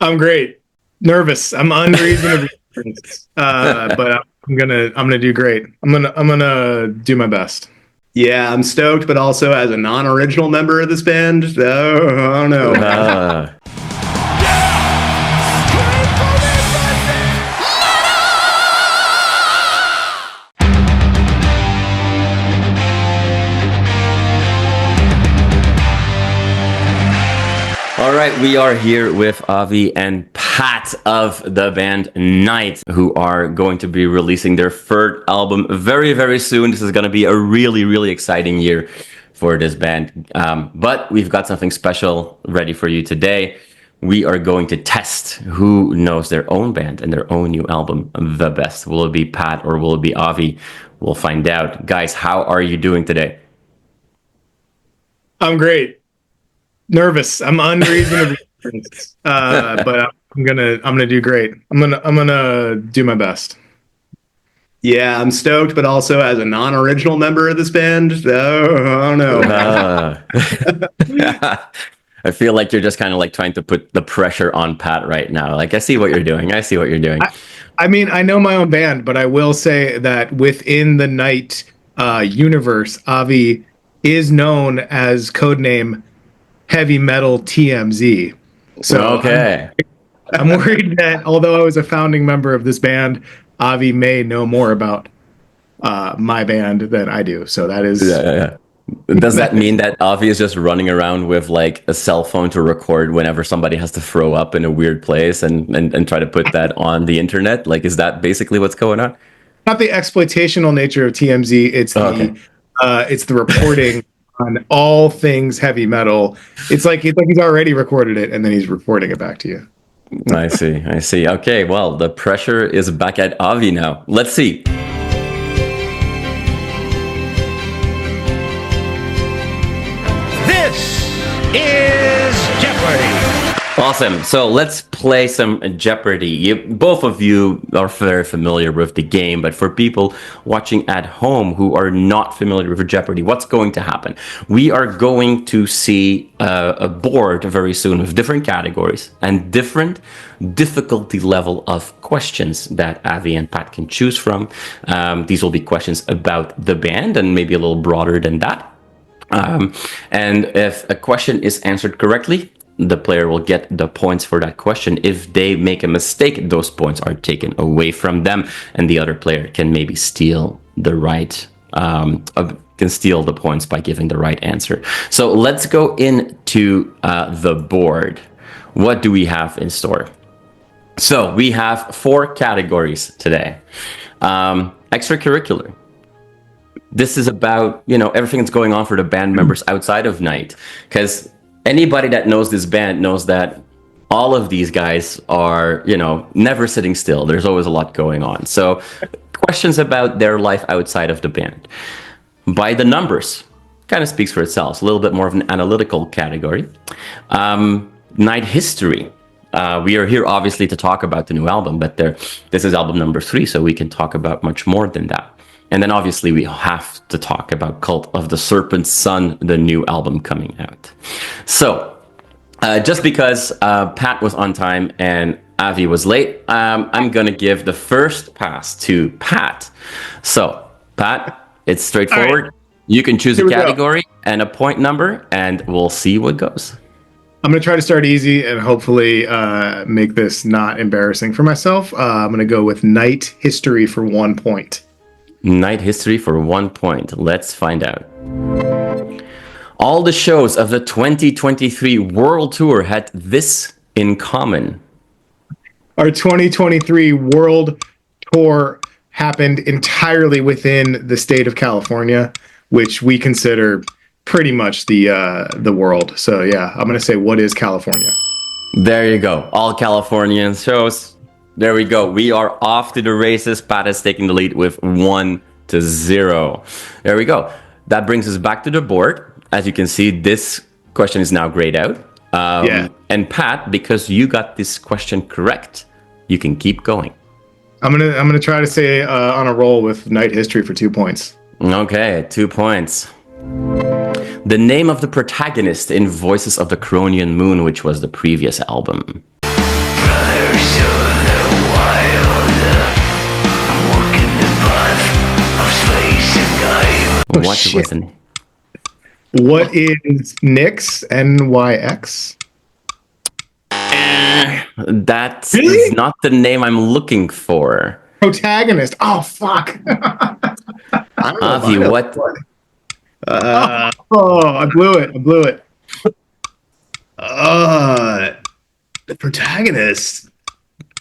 I'm great. Nervous. I'm unreasonably nervous. But I'm gonna do great. I'm gonna do my best. Yeah, I'm stoked, but also as a non-original member of this band, oh no. All right, we are here with Avi and Pat of the band NITE, who are going to be releasing their third album very, very soon. This is going to be a really, really exciting year for this band. But we've got something special ready for you today. We are going to test who knows their own band and their own new album the best. Will it be Pat or will it be Avi? We'll find out. Guys, how are you doing today? I'm great. Nervous. I'm unreasonably nervous. But I'm gonna do great. I'm gonna do my best. Yeah, I'm stoked, but also as a non-original member of this band, oh no. I feel like you're just kind of like trying to put the pressure on Pat right now. Like, I see what you're doing. I mean, I know my own band, but I will say that within the NITE universe, Avi is known as codename Heavy Metal TMZ. So okay. I'm worried that although I was a founding member of this band, Avi may know more about my band than I do. So that is. Yeah. Does that mean that Avi is just running around with like a cell phone to record whenever somebody has to throw up in a weird place and try to put that on the internet? Like, is that basically what's going on? Not the exploitational nature of TMZ. It's the reporting on all things heavy metal. It's like he's already recorded it and then he's reporting it back to you. I see. Okay, well, the pressure is back at Avi now. Let's see. This is Jeopardy! Awesome. So let's play some Jeopardy. Both of you are very familiar with the game, but for people watching at home who are not familiar with Jeopardy, what's going to happen? We are going to see a board very soon with different categories and different difficulty level of questions that Avi and Pat can choose from. These will be questions about the band and maybe a little broader than that. And if a question is answered correctly, the player will get the points for that question. If they make a mistake, those points are taken away from them, and the other player can maybe steal the points by giving the right answer. So let's go into the board. What do we have in store? So we have 4 categories today. Extracurricular. This is about, everything that's going on for the band members outside of NITE, because anybody that knows this band knows that all of these guys are, never sitting still. There's always a lot going on. So questions about their life outside of the band. By the numbers, kind of speaks for itself. It's a little bit more of an analytical category. NITE history. We are here obviously to talk about the new album, but this is album number 3, so we can talk about much more than that. And then obviously we have to talk about Cult of the Serpent Sun, the new album coming out. So just because Pat was on time and Avi was late, I'm going to give the first pass to Pat. So Pat, it's straightforward. Right. You can choose a category and a point number, and we'll see what goes. I'm going to try to start easy and hopefully make this not embarrassing for myself. I'm going to go with NITE history for 1 point. NITE history for 1 point. Let's find out. All the shows of the 2023 World Tour had this in common. Our 2023 World Tour happened entirely within the state of California, which we consider pretty much the world. So yeah, I'm going to say, what is California? There you go. All Californian shows. There we go. We are off to the races. Pat is taking the lead with 1-0. There we go. That brings us back to the board. As you can see, this question is now grayed out. And Pat, because you got this question correct, you can keep going. I'm gonna try to stay on a roll with NITE history for 2 points. Okay, 2 points. The name of the protagonist in Voices of the Cronian Moon, which was the previous album. What shit. was an What is Nyx? NYX? That Really? is not the name I'm looking for. Protagonist. Oh, fuck. I don't know if I Avi, know what? one. Uh, I blew it. the protagonist.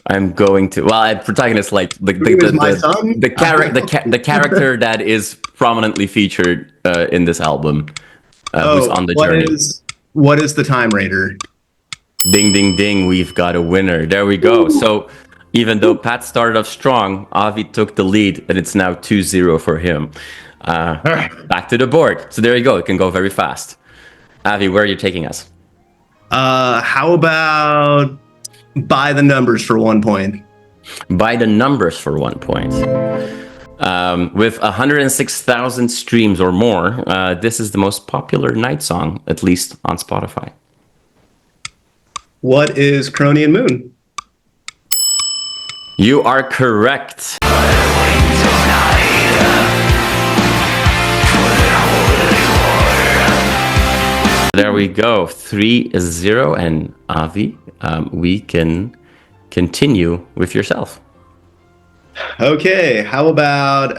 I'm going to. Well, protagonist like Who is my son? the character that is prominently featured in this album, who's on the journey. What is the Time Raider? Ding, ding, ding! We've got a winner. There we go. So even though Pat started off strong, Avi took the lead, and it's now 2-0 for him. Back to the board. So there you go. It can go very fast. Avi, where are you taking us? How about by the numbers for 1 point? By the numbers for 1 point. With 106,000 streams or more, this is the most popular NITE song, at least on Spotify. What is Cronian Moon? You are correct. There we go. 3-0. And Avi, we can continue with yourself. Okay, how about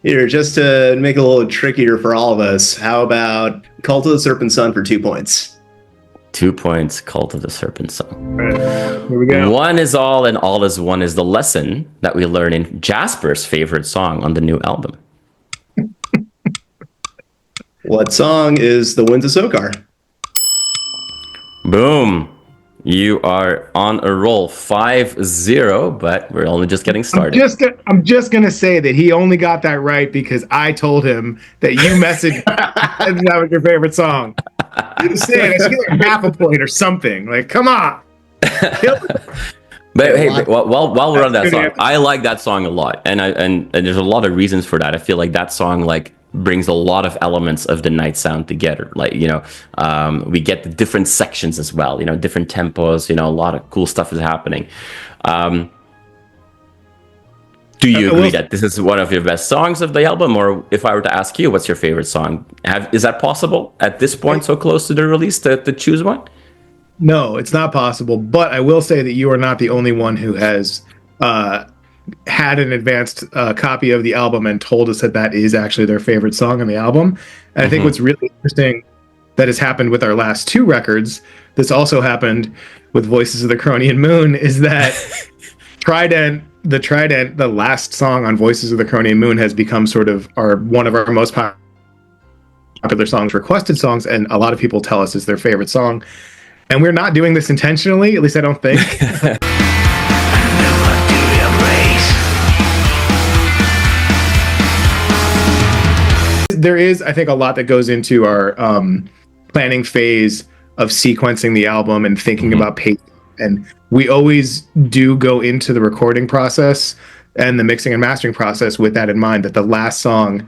here, just to make it a little trickier for all of us, how about Cult of the Serpent Sun for 2 points? 2 points, Cult of the Serpent Sun. Here we go. One is all and all is one is the lesson that we learn in Jasper's favorite song on the new album. What song is The Winds of Sokar? Boom. You are on a roll. 5-0, but we're only just getting started. I'm just gonna say that he only got that right because I told him that you messaged that was your favorite song. I'm saying I should get like half a point or something. Like, come on. But hey, while we're on that song, I like that song a lot, and there's a lot of reasons for that. I feel like that song brings a lot of elements of the NITE sound together. Like, we get the different sections as well. Different tempos. A lot of cool stuff is happening. Do you agree that this is one of your best songs of the album? Or if I were to ask you, what's your favorite song? Is that possible at this point, so close to the release, to choose one? No, it's not possible. But I will say that you are not the only one who has had an advanced copy of the album and told us that is actually their favorite song on the album. And I think what's really interesting that has happened with our last two records, this also happened with Voices of the Cronian Moon, is that the last song on Voices of the Cronian Moon has become sort of one of our most popular songs, requested songs, and a lot of people tell us is their favorite song. And we're not doing this intentionally, at least I don't think. There is, I think, a lot that goes into our planning phase of sequencing the album and thinking about pace. And we always do go into the recording process and the mixing and mastering process with that in mind, that the last song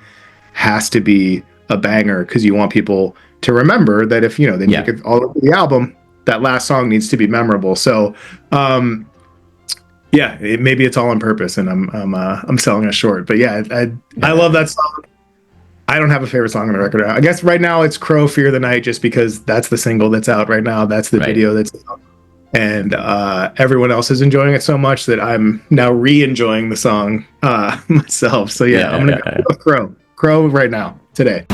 has to be a banger, because you want people to remember that if, they make it all over the album, that last song needs to be memorable. So, maybe it's all on purpose, and I'm selling us short. But I love that song. I don't have a favorite song on the record. I guess right now it's Crow, Fear the Night, just because that's the single that's out right now. That's the video that's out. And everyone else is enjoying it so much that I'm now re-enjoying the song myself. So I'm going to go with Crow. Crow right now, today.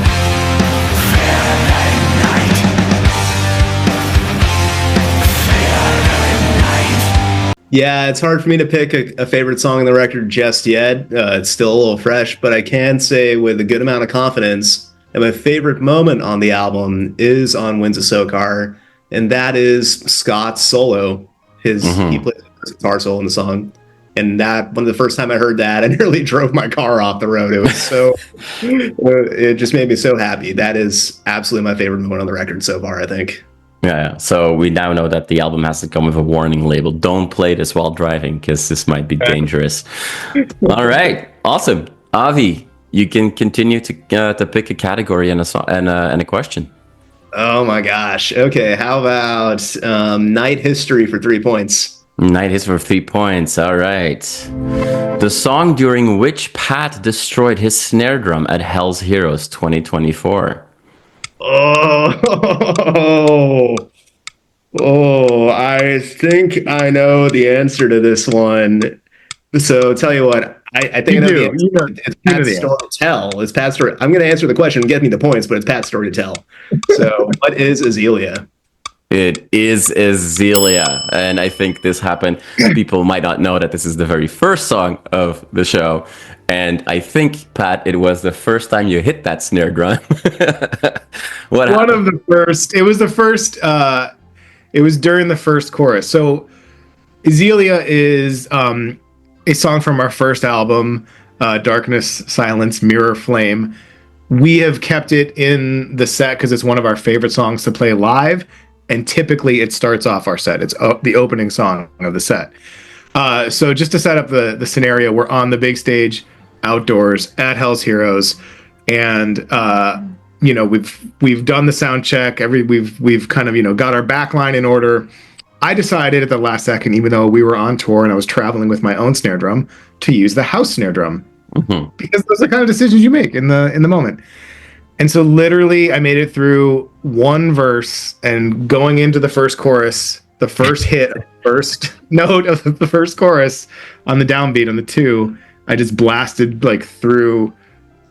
Yeah, it's hard for me to pick a favorite song on the record just yet. It's still a little fresh, but I can say with a good amount of confidence that my favorite moment on the album is on Winds of Sokar, and that is Scott's solo. He plays the guitar solo in the song. And that, one of the first time I heard that, I nearly drove my car off the road. It was so, it just made me so happy. That is absolutely my favorite moment on the record so far, I think. Yeah. So we now know that the album has to come with a warning label. Don't play this while driving, because this might be dangerous. All right. Awesome. Avi, you can continue to pick a category and a question. Oh my gosh. Okay. How about NITE history for 3 points? NITE history for 3 points. All right. The song during which Pat destroyed his snare drum at Hell's Heroes 2024. I think I know the answer to this one. So tell you what, I think I know the answer. It's Pat's story to tell. It's Pat's story. I'm going to answer the question and get me the points, but it's Pat's story to tell. So what is Azealia? It is Azealia, and I think this happened. People might not know that this is the very first song of the show, and I think, Pat, it was the first time you hit that snare drum. What happened? One of the first. It was the first. It was during the first chorus. So, Azealia is a song from our first album, Darkness, Silence, Mirror, Flame. We have kept it in the set because it's one of our favorite songs to play live. And typically it starts off our set. It's the opening song of the set. So just to set up the scenario, we're on the big stage outdoors at Hell's Heroes. And, we've done the sound check. We've kind of, got our backline in order. I decided at the last second, even though we were on tour and I was traveling with my own snare drum, to use the house snare drum. Mm-hmm. Because those are the kind of decisions you make in the moment. And so literally I made it through one verse, and going into the first chorus, the first hit, first note of the first chorus on the downbeat on the 2, I just blasted like through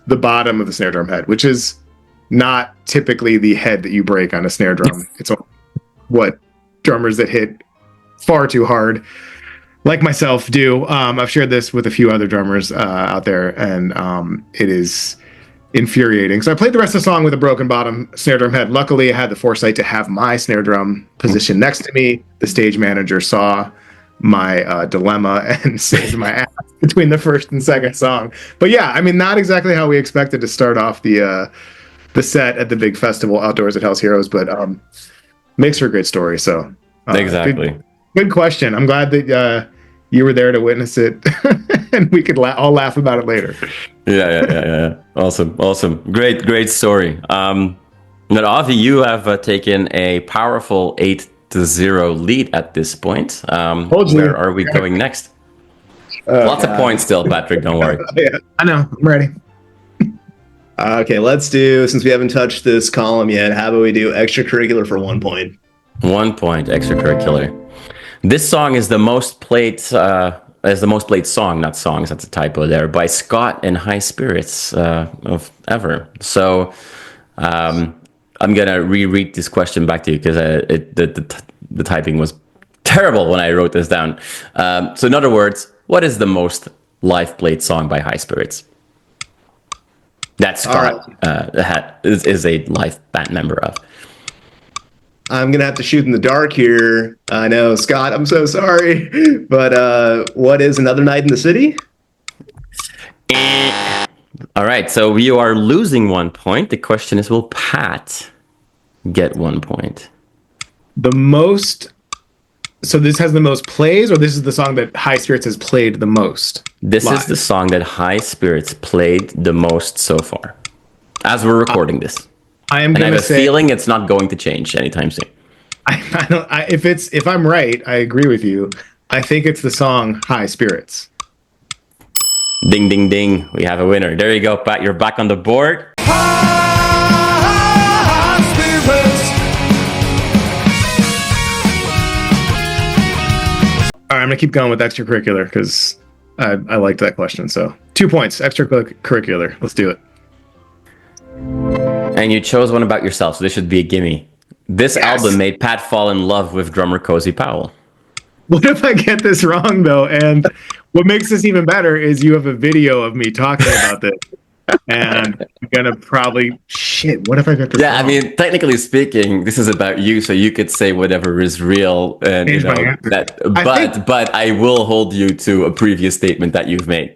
the bottom of the snare drum head, which is not typically the head that you break on a snare drum. It's what drummers that hit far too hard, like myself, do. I've shared this with a few other drummers out there, and it is infuriating. So I played the rest of the song with a broken bottom snare drum head. Luckily, I had the foresight to have my snare drum positioned next to me. The stage manager saw my dilemma and saved my ass between the first and second song. But yeah, I mean, not exactly how we expected to start off the set at the big festival outdoors at Hell's Heroes, but makes for a great story. So exactly. Good question. I'm glad that you were there to witness it, and we could all laugh about it later. Yeah. Awesome. Great story. But Avi, you have taken a powerful 8-0 lead at this point. Where are we going next? Lots of points still, Patrick. Don't worry. Yeah, I know. I'm ready. Okay, let's do, since we haven't touched this column yet, how about we do extracurricular for 1 point? 1 point, extracurricular. This song is the most played song, not songs, that's a typo there, by Scott and High Spirits of ever. So I'm going to reread this question back to you because the typing was terrible when I wrote this down. So in other words, what is the most live played song by High Spirits? That Scott is a live band member of. I'm going to have to shoot in the dark here. I know, Scott, I'm so sorry. But what is Another Night in the City? All right, so you are losing 1 point. The question is, will Pat get 1 point? So this has the most plays, or this is the song that High Spirits has played the most? This live? Is the song that High Spirits played the most so far, as we're recording this. I have a feeling it's not going to change anytime soon. If I'm right, I agree with you. I think it's the song High Spirits. Ding, ding, ding. We have a winner. There you go, Pat. You're back on the board. High Spirits. All right, I'm going to keep going with extracurricular because I liked that question. So 2 points, extracurricular. Let's do it. And you chose one about yourself, so this should be a gimme. This album made Pat fall in love with drummer Cozy Powell. What if I get this wrong, though? And what makes this even better is you have a video of me talking about this. And I'm going to probably... Shit, what if I get this wrong? I mean, technically speaking, this is about you, so you could say whatever is real. And but I will hold you to a previous statement that you've made.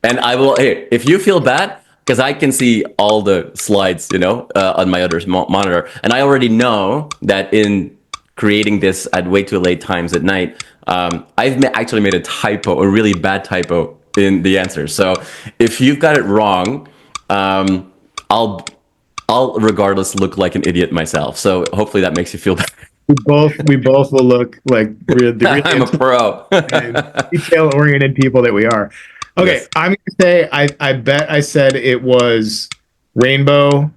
And I will... Hey, if you feel bad... Because I can see all the slides, on my other monitor. And I already know that in creating this at way too late times at night, I've actually made a typo, a really bad typo in the answer. So if you've got it wrong, I'll regardless look like an idiot myself. So hopefully that makes you feel better. We both will look like I'm a pro. Detail-oriented people that we are. Okay, Yes. I'm gonna say I bet I said it was Rainbow.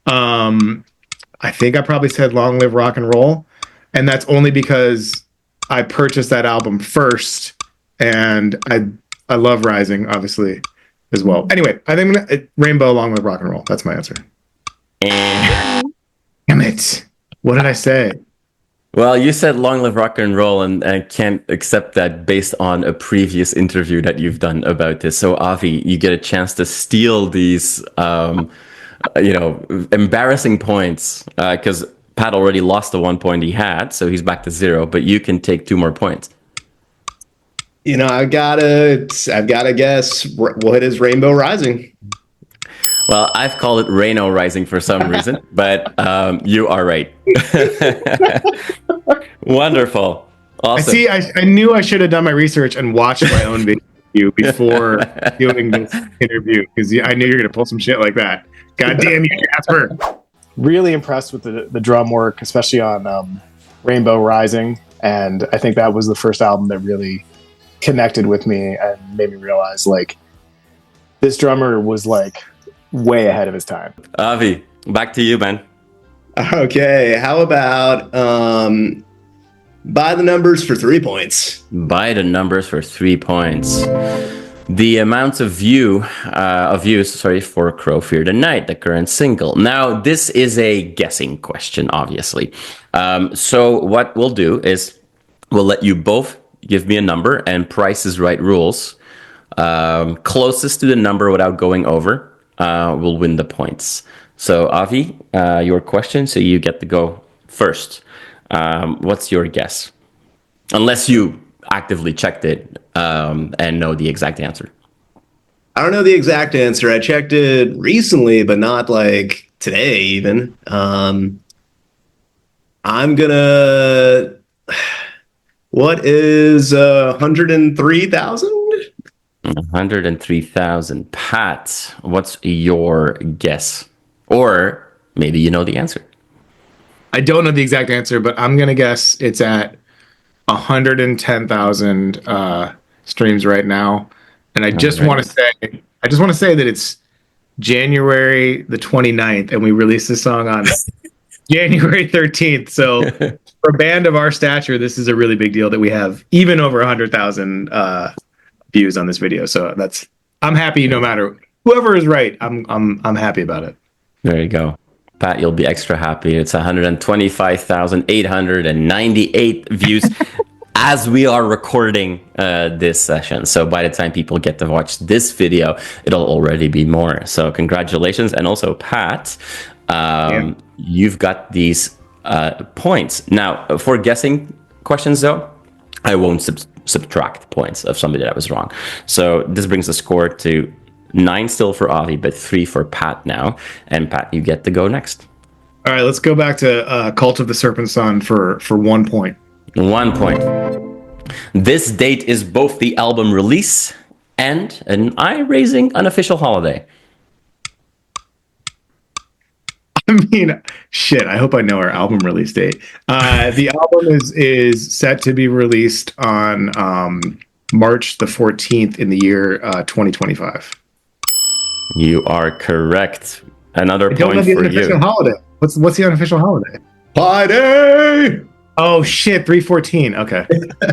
I think I probably said Long Live Rock and Roll, and that's only because I purchased that album first, and I love Rising obviously as well. Anyway, I think Rainbow, Long Live Rock and Roll. That's my answer. And Damn it! What did I say? well, you said long live rock and roll, and I can't accept that based on a previous interview that you've done about this. So, Avi, you get a chance to steal these, embarrassing points because Pat already lost the 1 point he had, so he's back to 0. But you can take 2 more points. I've gotta guess. What is Rainbow Rising? Well, I've called it Reno Rising for some reason, but you are right. Wonderful. Awesome. See, I knew I should have done my research and watched my own video before doing this interview because I knew you're gonna pull some shit like that. God damn you, Jasper! Really impressed with the drum work, especially on Rainbow Rising, and I think that was the first album that really connected with me and made me realize like this drummer was like way ahead of his time. Avi, back to you, man. Okay, how about by the numbers for 3 points? By the numbers for 3 points. The amount of views for Crow Fear the Night, the current single. Now, this is a guessing question, obviously. So what we'll do is we'll let you both give me a number, and Price is Right rules. Closest to the number without going over will win the points. So, Avi, your question, so you get to go first. What's your guess? Unless you actively checked it and know the exact answer. I don't know the exact answer. I checked it recently, but not like today even. I'm gonna. What is 103,000? 103,000. Pat, what's your guess? Or maybe you know the answer. I don't know the exact answer, but I'm gonna guess it's at 110,000 streams right now, and I just want to say that it's January the 29th, and we released this song on January 13th. So for a band of our stature, this is a really big deal that we have even over 100,000 views on this video. So I'm happy no matter whoever is right. I'm happy about it. There you go. Pat, you'll be extra happy. It's 125,898 views as we are recording this session. So by the time people get to watch this video, it'll already be more. So congratulations. And also, Pat, you've got these points. Now, for guessing questions, though, I won't subtract points of somebody that was wrong. So this brings the score to 9 still for Avi, but 3 for Pat now. And Pat, you get to go next. All right, let's go back to Cult of the Serpent Sun for 1 point. 1 point. This date is both the album release and an eye-raising unofficial holiday. I mean, shit, I hope I know our album release date. The album is set to be released on March the 14th in the year 2025. You are correct. Another I don't point know the for unofficial you. holiday. What's the unofficial holiday? Pi Day! Oh shit, 314. Okay. Yeah, Well,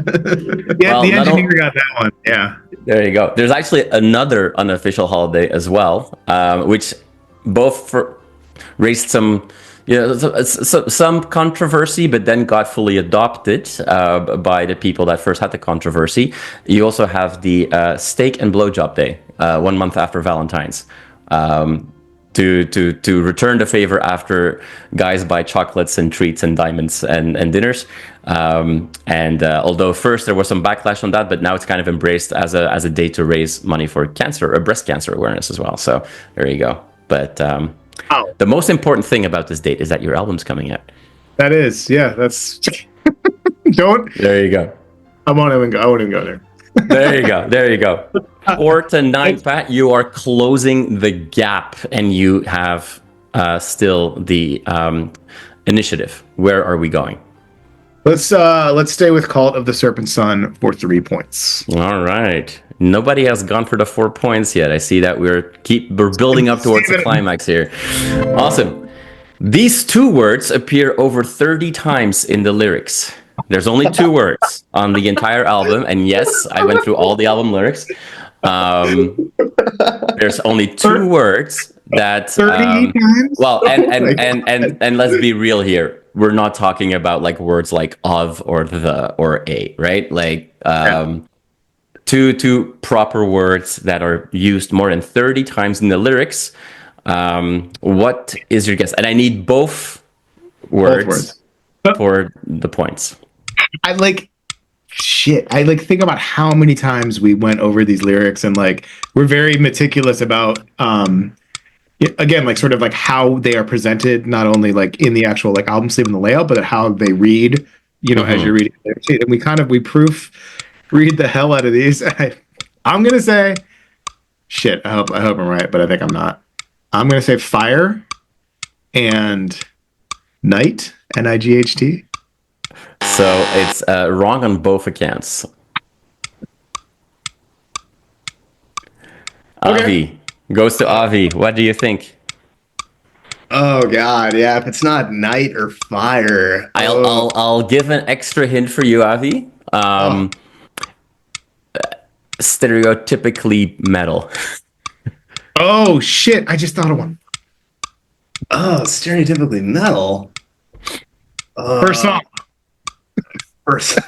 the not engineer got that one. Yeah. There you go. There's actually another unofficial holiday as well, which both raised some controversy, but then got fully adopted by the people that first had the controversy. You also have the Steak and Blowjob Day, 1 month after Valentine's. To return the favor after guys buy chocolates and treats and diamonds and dinners. Although first there was some backlash on that, but now it's kind of embraced as a day to raise money for cancer or breast cancer awareness as well. So there you go. But the most important thing about this date is that your album's coming out. That is, yeah, that's There you go. I won't even go there. There you go. 4 to 9, Pat, you are closing the gap, and you have still the initiative. Where are we going? Let's stay with Cult of the Serpent Sun for 3 points. All right. Nobody has gone for the 4 points yet. I see that we're building up towards the climax here. Awesome. These 2 words appear over 30 times in the lyrics. There's only 2 words on the entire album, and yes, I went through all the album lyrics. There's only 2 words that 30 times? well, and let's be real here. We're not talking about like words like of or the or a, right? Like two proper words that are used more than 30 times in the lyrics. What is your guess? And I need both words for the points. I think about how many times we went over these lyrics, and like we're very meticulous about again, like sort of like how they are presented, not only like in the actual like album sleeve and the layout, but how they read, as you're reading it. And we proofread the hell out of these. I'm gonna say shit. I hope I'm right, but I think I'm not. I'm gonna say fire and night, NIGHT. So it's wrong on both accounts. Okay. Avi goes to Avi. What do you think? Oh God, yeah. If it's not night or fire, I'll give an extra hint for you, Avi. Stereotypically metal. Oh shit! I just thought of one. Oh, stereotypically metal. First song. First.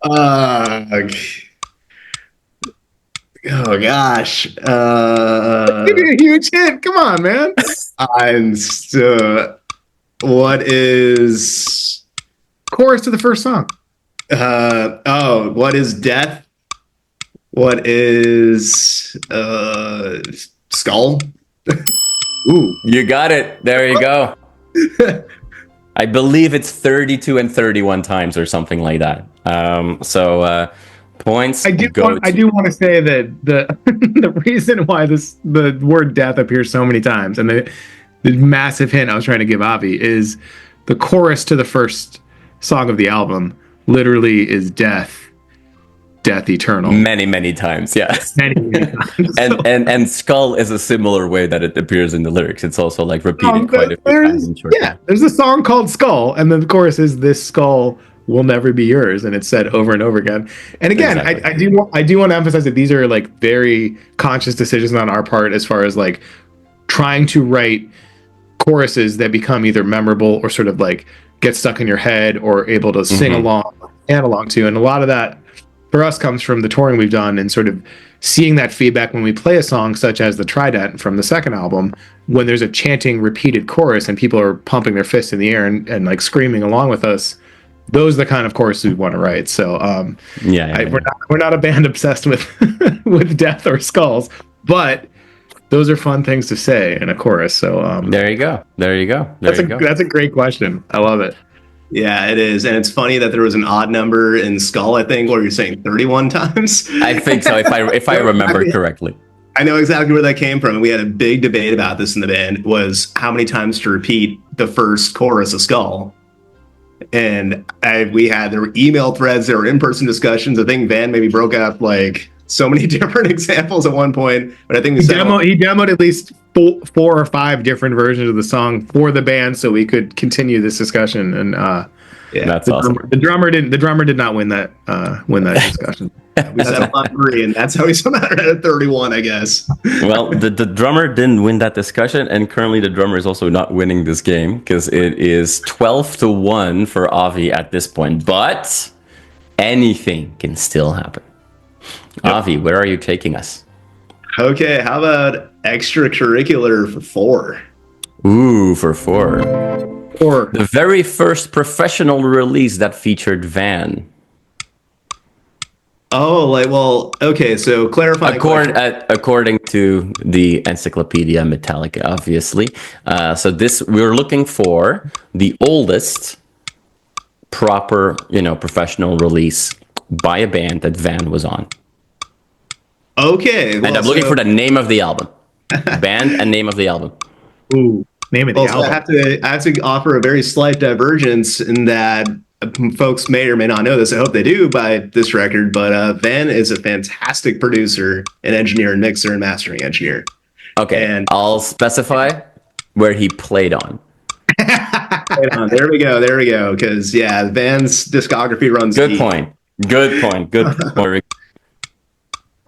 Oh gosh. Give me a huge hint. Come on, man. What is Chorus to the first song. what is death? What is skull? Ooh, you got it. There you go. I believe it's 32 and 31 times or something like that. Points. I do want to say that the reason why the word death appears so many times, and the massive hint I was trying to give Avi, is the chorus to the first song of the album literally is death eternal. Many times, yeah. Many times. And skull is a similar way that it appears in the lyrics. It's also like repeated quite a few times. There's a song called Skull, and then the chorus is "This skull will never be yours," and it's said over and over again. And again, exactly. I do want to emphasize that these are like very conscious decisions on our part as far as like trying to write choruses that become either memorable or sort of like get stuck in your head or able to sing along to. And a lot of that for us comes from the touring we've done and sort of seeing that feedback when we play a song such as the Trident from the second album, when there's a chanting repeated chorus and people are pumping their fists in the air and like screaming along with us. Those are the kind of choruses we want to write. So we're not a band obsessed with with death or skulls, but those are fun things to say in a chorus. So there you go. That's a great question. I love it. Yeah, it is. And it's funny that there was an odd number in Skull, I think, where you're saying 31 times. I think so, if I remember correctly. I know exactly where that came from. And we had a big debate about this in the band, was how many times to repeat the first chorus of Skull. And there were email threads, there were in-person discussions. I think Van maybe broke out like so many different examples at one point. But I think he demoed at least 4 or 5 different versions of the song for the band so we could continue this discussion. And that's awesome. The drummer did not win that discussion. We said on 3, and that's how he somehow at 31, I guess. Well, the drummer didn't win that discussion, and currently the drummer is also not winning this game because it is 12-1 for Avi at this point. But anything can still happen. Yep. Avi, where are you taking us? Okay, how about extracurricular for 4? Ooh, for 4. Or the very first professional release that featured Van. Oh, okay, so clarify. According to the Encyclopedia Metallica, obviously. So we're looking for the oldest proper, professional release by a band that Van was on. Okay. And I'm looking for the name of the album. Band and name of the album. Ooh, name of the album. So I have to offer a very slight divergence in that folks may or may not know this. I hope they do by this record, but Van is a fantastic producer and engineer and mixer and mastering engineer. Okay, And I'll specify where he played on. there we go. Because Van's discography runs Good deep. point.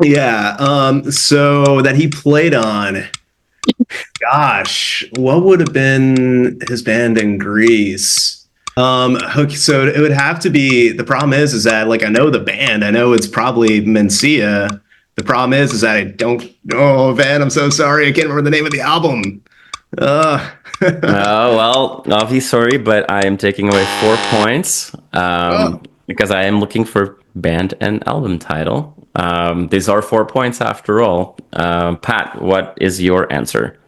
Yeah. So that he played on. Gosh, what would have been his band in Greece? Okay, so it would have to be. The problem is that like I know the band. I know it's probably Mencia. The problem is that I don't. Oh, Van, I'm so sorry. I can't remember the name of the album. Oh, well, obviously sorry, but I am taking away 4 points because I am looking for band and album title. These are 4 points after all. Pat, what is your answer?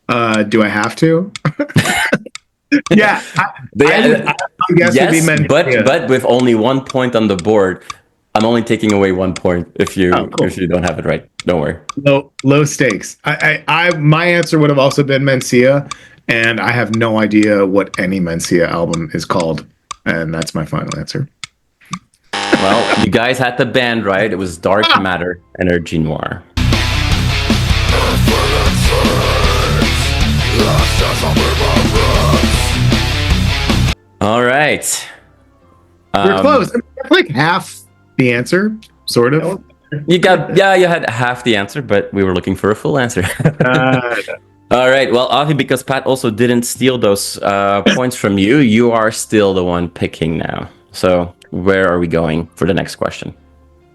Do I have to? Yeah, I guess yes, it'd be meant. but with only 1 point on the board, I'm only taking away 1 point if you don't have it right. Don't worry. Low stakes. My answer would have also been Mencia, and I have no idea what any Mencia album is called, and that's my final answer. Well, you guys had the band right. It was Dark Matter, Energy Noir. All right. We're close. That's like half the answer, sort of. You had half the answer, but we were looking for a full answer. All right. Well, Avi, because Pat also didn't steal those points from you, you are still the one picking now. So where are we going for the next question?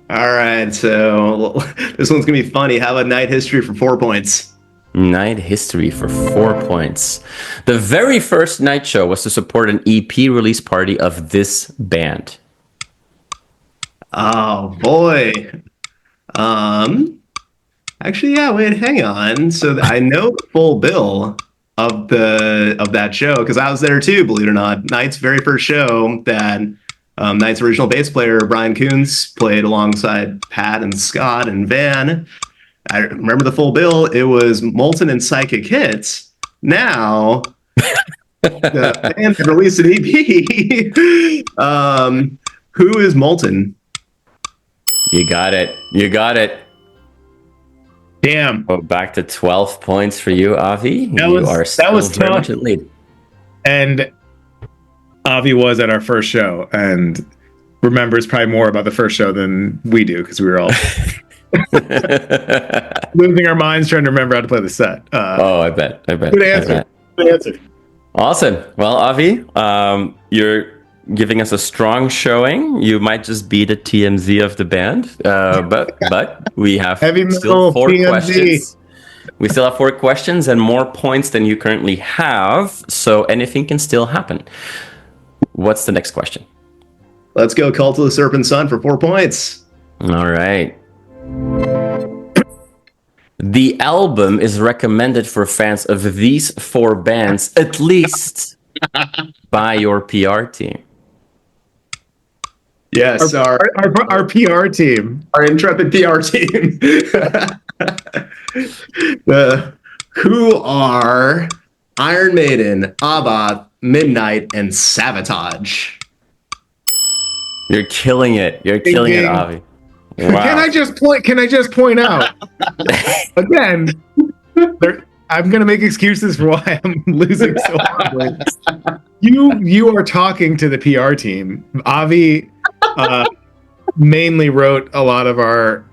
All right. So this one's going to be funny. How about NITE history for 4 points? NITE history for 4 points. The very first NITE show was to support an EP release party of this band. Oh boy. Actually, wait, hang on. So I know the full bill of that show because I was there too, believe it or not. NITE's very first show that NITE's original bass player Brian Coons played alongside Pat and Scott and Van. I remember the full bill. It was Molten and Psychic Hits. Now, the band had released an EP. Who is Molten? You got it. Damn. Go back to 12 points for you, Avi. That you was- are that still was very tough. much in lead. And Avi was at our first show and remembers probably more about the first show than we do because we were all losing our minds trying to remember how to play the set. I bet. Good answer. Good answer. Awesome. Well, Avi, you're giving us a strong showing. You might just be the TMZ of the band, but we have Heavy still metal 4 TMZ. questions. We still have 4 questions and more points than you currently have, so anything can still happen. What's the next question? Let's go Cult of the Serpent Sun for 4 points. All right. The album is recommended for fans of these 4 bands, at least by your PR team. Yes, our Our PR team. intrepid PR team. Who are Iron Maiden, ABBA, Midnight, and Sabotage? You're killing it. You're killing it, Avi. Wow. Can I just point out again? I'm gonna make excuses for why I'm losing so hard. You are talking to the PR team. Avi mainly wrote a lot of our.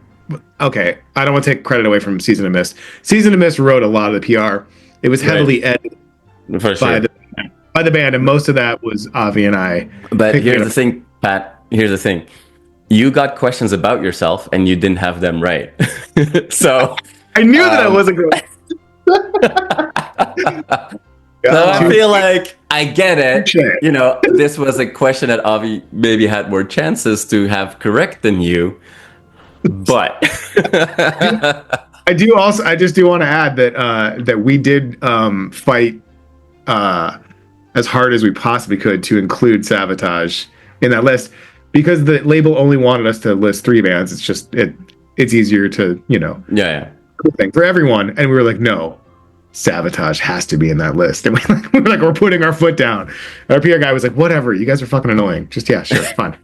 Okay, I don't want to take credit away from Season of Mist. Season of Mist wrote a lot of the PR. It was heavily edited For sure. by the band, and most of that was Avi and I. But picking here's it the up. thing, Pat. Here's the thing. You got questions about yourself, and you didn't have them right. So I knew that I wasn't going. So I feel like I get it. Touche. You know, this was a question that Avi maybe had more chances to have correct than you. But I just do want to add that we did fight as hard as we possibly could to include Sabotage in that list because the label only wanted us to list 3 bands. It's just it's easier to yeah. thing for everyone, and we were like, no, Sabotage has to be in that list. And we're putting our foot down. Our PR guy was like, whatever, you guys are fucking annoying. Just, yeah, sure, fine.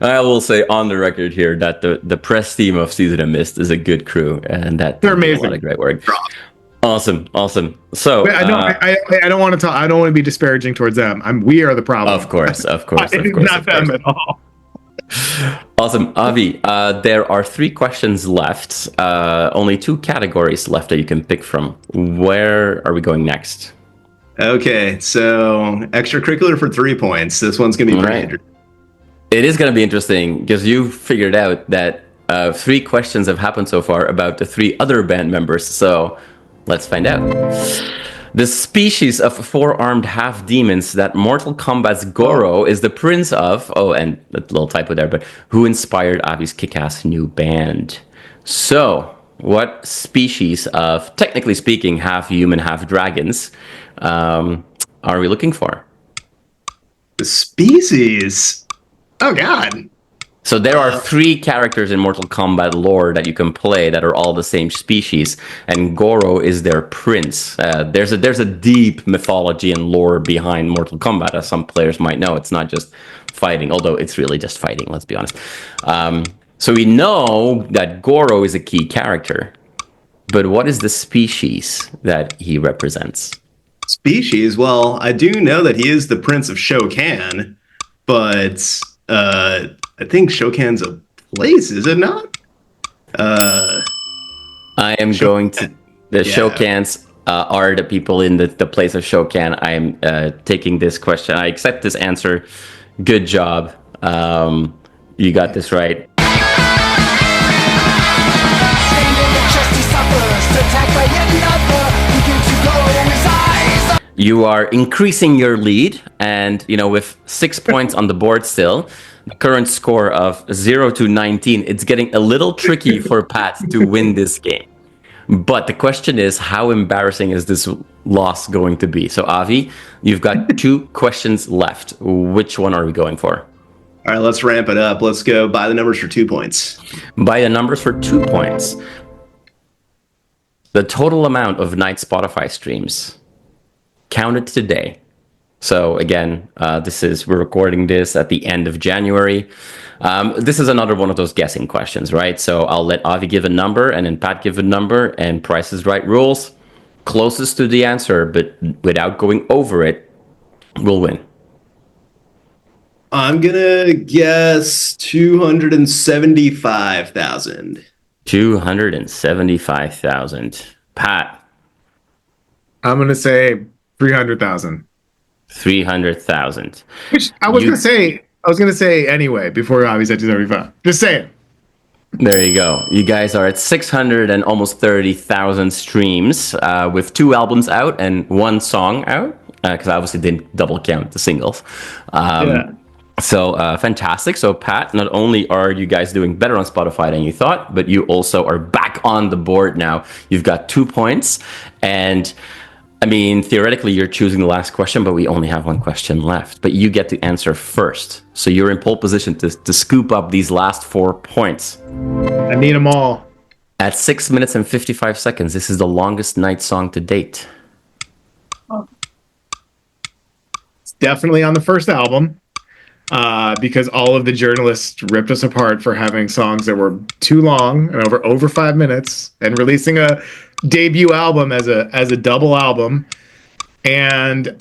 I will say on the record here that the press team of Season of Mist is a good crew, and that they're did amazing. A lot of great work. Awesome. So I don't want to be disparaging towards them. We are the problem. Of course. Not them at all. Awesome. Avi, there are 3 questions left. Only 2 categories left that you can pick from. Where are we going next? Okay, so extracurricular for 3 points. This one's going to be pretty interesting. It is going to be interesting because you figured out that 3 questions have happened so far about the 3 other band members. So let's find out. The species of 4-armed half-demons that Mortal Kombat's Goro is the prince of... Oh, and a little typo there, but who inspired Avi's kick-ass new band? So, what species of, technically speaking, half-human, half-dragons are we looking for? The species? Oh, God. So there are 3 characters in Mortal Kombat lore that you can play that are all the same species, and Goro is their prince. There's a deep mythology and lore behind Mortal Kombat, as some players might know. It's not just fighting, although it's really just fighting, let's be honest. So we know that Goro is a key character, but what is the species that he represents? Species? Well, I do know that he is the Prince of Shokan, but... I think Shokan's a place, is it not? I am going to... The Shokans are the people in the place of Shokan. I am taking this question. I accept this answer. Good job. You got this right. You are increasing your lead, and with 6 points on the board still, the current score of 0 to 19, it's getting a little tricky for Pat to win this game. But the question is, how embarrassing is this loss going to be? So Avi, you've got 2 questions left. Which one are we going for? All right, let's ramp it up. Let's go by the numbers for 2 points. By the numbers for 2 points. The total amount of NITE Spotify streams counted today. So again, we're recording this at the end of January. This is another one of those guessing questions, right? So I'll let Avi give a number and then Pat give a number, and Price is Right rules. Closest to the answer, but without going over it, will win. I'm gonna guess 275,000. 275,000. Pat. I'm gonna say 300,000. 300,000. Which I was gonna say anyway before Avi said 275. Just saying. There you go. You guys are at 600 and almost 30,000 streams with 2 albums out and 1 song out, because I obviously didn't double count the singles. So fantastic. So Pat, not only are you guys doing better on Spotify than you thought, but you also are back on the board now. You've got 2 points, and I mean, theoretically, you're choosing the last question, but we only have 1 question left. But you get to answer first. So you're in pole position to scoop up these last 4 points. I need them all. At 6 minutes and 55 seconds, this is the longest NITE song to date. It's definitely on the first album, because all of the journalists ripped us apart for having songs that were too long and over 5 minutes, and releasing a debut album as a double album. And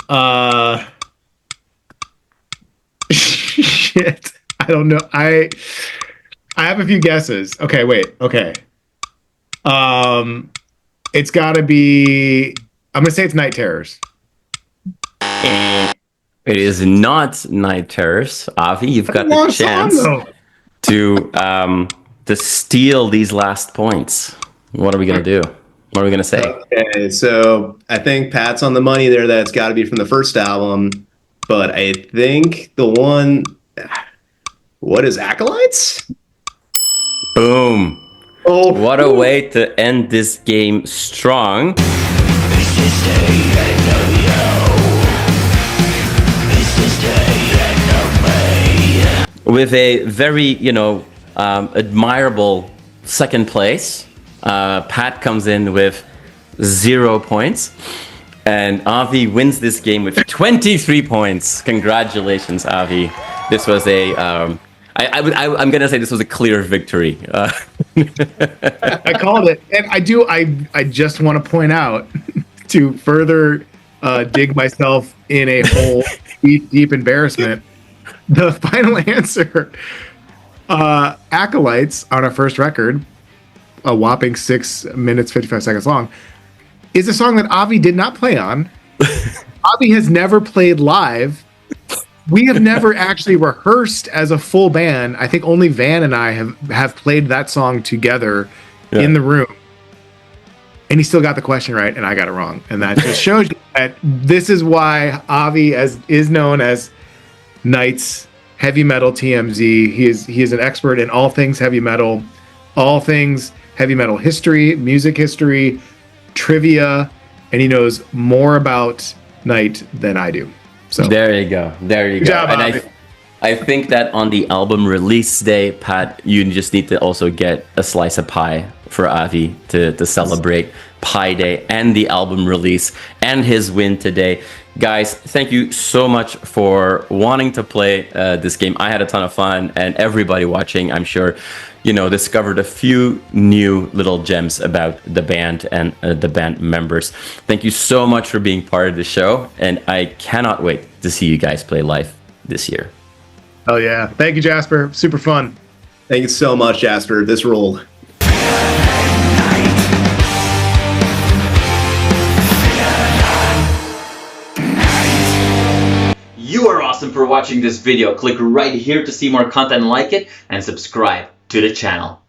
shit, I don't know. I have a few guesses. Okay, wait. Okay. It's got to be, I'm going to say it's Night Terrors. It is not Night Terrors. Avi, you've got the chance to steal these last points. What are we going to do? What are we going to say? Okay, so I think Pat's on the money there. That's got to be from the first album. But I think the one... What is Acolytes? Boom. Oh, what a way to end this game strong. With a very, admirable second place. Pat comes in with 0 points. And Avi wins this game with 23 points. Congratulations, Avi. This was a, I'm going to say this was a clear victory. I called it. And I just want to point out, to further dig myself in a hole, deep embarrassment, the final answer, Acolytes, on our first record, a whopping 6 minutes, 55 seconds long, is a song that Avi did not play on. Avi has never played live. We have never actually rehearsed as a full band. I think only Van and I have played that song together in the room. And he still got the question right, and I got it wrong. And that just shows you that this is why Avi is known as NITE's heavy metal TMZ. He is an expert in all things heavy metal history, music history, trivia, and he knows more about NITE than I do. So there you go. Good job, and Avi. I think that on the album release day, Pat, you just need to also get a slice of pie for Avi to celebrate Pi Day and the album release and his win today. Guys, thank you so much for wanting to play this game. I had a ton of fun, and everybody watching, I'm sure, discovered a few new little gems about the band and the band members. Thank you so much for being part of the show, and I cannot wait to see you guys play live this year. Oh yeah. Thank you, Jasper. Super fun. Thank you so much, Jasper. This ruled. You are awesome for watching this video. Click right here to see more content like it and subscribe to the channel.